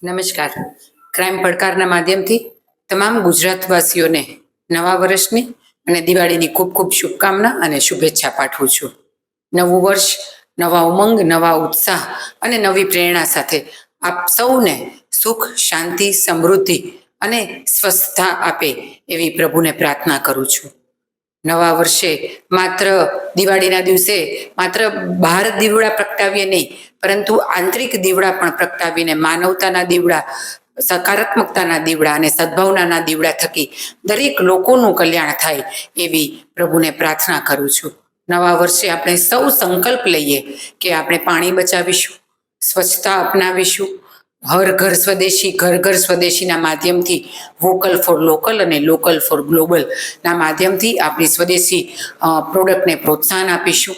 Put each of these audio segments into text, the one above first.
નમસ્કાર. ક્રાઇમ પડકારના માધ્યમથી તમામ ગુજરાતવાસીઓને નવા વર્ષની અને દિવાળીની ખૂબ ખૂબ શુભકામના અને શુભેચ્છા પાઠવું છું. નવું વર્ષ નવા ઉમંગ, નવા ઉત્સાહ અને નવી પ્રેરણા સાથે આપ સૌને સુખ, શાંતિ, સમૃદ્ધિ અને સ્વસ્થતા આપે એવી પ્રભુને પ્રાર્થના કરું છું. નવા વર્ષે માત્ર દિવાળીના દિવસે માત્ર બહાર દીવડા પ્રગટાવીએ નહીં, પરંતુ આંતરિક દીવડા પણ પ્રગટાવીને માનવતાના દીવડા, સકારાત્મકતાના દીવડા અને સદભાવનાના દીવડા થકી દરેક લોકોનું કલ્યાણ થાય એવી પ્રભુને પ્રાર્થના કરું છું. નવા વર્ષે આપણે સૌ સંકલ્પ લઈએ કે આપણે પાણી બચાવીશું, સ્વચ્છતા અપનાવીશું, હર ઘર સ્વદેશી, ઘર ઘર સ્વદેશીના માધ્યમથી વોકલ ફોર લોકલ અને લોકલ ફોર ગ્લોબલના માધ્યમથી આપણી સ્વદેશી પ્રોડક્ટને પ્રોત્સાહન આપીશું.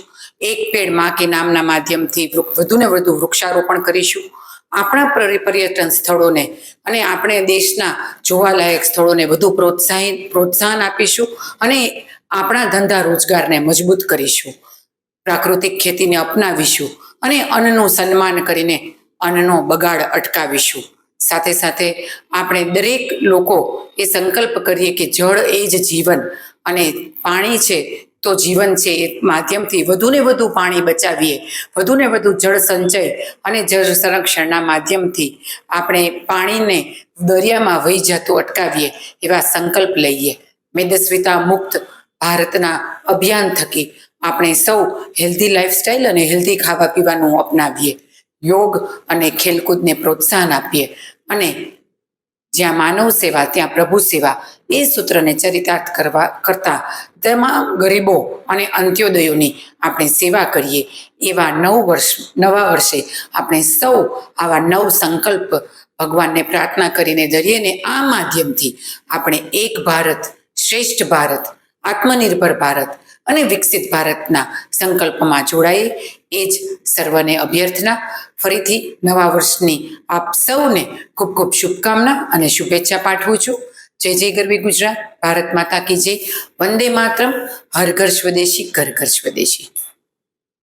એક પેડ માં કે નામના માધ્યમથી વધુને વધુ વૃક્ષારોપણ કરીશું. આપણા પર્યટન સ્થળોને અને આપણે દેશના જોવાલાયક સ્થળોને વધુ પ્રોત્સાહન આપીશું અને આપણા ધંધા રોજગારને મજબૂત કરીશું. પ્રાકૃતિક ખેતીને અપનાવીશું અને અન્નનું સન્માન કરીને અન્નનો બગાડ અટકાવીશું. સાથે સાથે આપણે દરેક લોકો એ સંકલ્પ કરીએ કે જળ એ જ જીવન અને પાણી છે તો જીવન છે. એ માધ્યમથી વધુને વધુ પાણી બચાવીએ, વધુને વધુ જળ સંચય અને જળ સંરક્ષણના માધ્યમથી આપણે પાણીને દરિયામાં વહી જતું અટકાવીએ એવા સંકલ્પ લઈએ. મેદસ્વીતા મુક્ત ભારતના અભિયાન થકી આપણે સૌ હેલ્ધી લાઈફસ્ટાઈલ અને હેલ્ધી ખાવા પીવાનું અપનાવીએ. યોગ અને ખેલકૂદને પ્રોત્સાહન આપીએ અને જ્યાં માનવ સેવા ત્યાં પ્રભુ સેવા એ સૂત્રને ચરિતાર્થ કરતા તમામ ગરીબો અને અંત્યોદયોની આપણે સેવા કરીએ. એવા નવા વર્ષે આપણે સૌ આવા નવ સંકલ્પ ભગવાનને પ્રાર્થના કરીને ધરીએ ને આ માધ્યમથી આપણે એક ભારત, શ્રેષ્ઠ ભારત, આત્મનિર્ભર ભારત અને વિકસિત ભારતના સંકલ્પમાં જોડાઈએ એ જ સર્વને અભ્યર્થના. ફરીથી નવા વર્ષની આપ સૌને ખૂબ ખૂબ શુભકામના અને શુભેચ્છા પાઠવું છું. જય જય ગરવી ગુજરાત, ભારત માતા કી જય, વંદે માતરમ, હર ઘર સ્વદેશી, ઘર ઘર સ્વદેશી.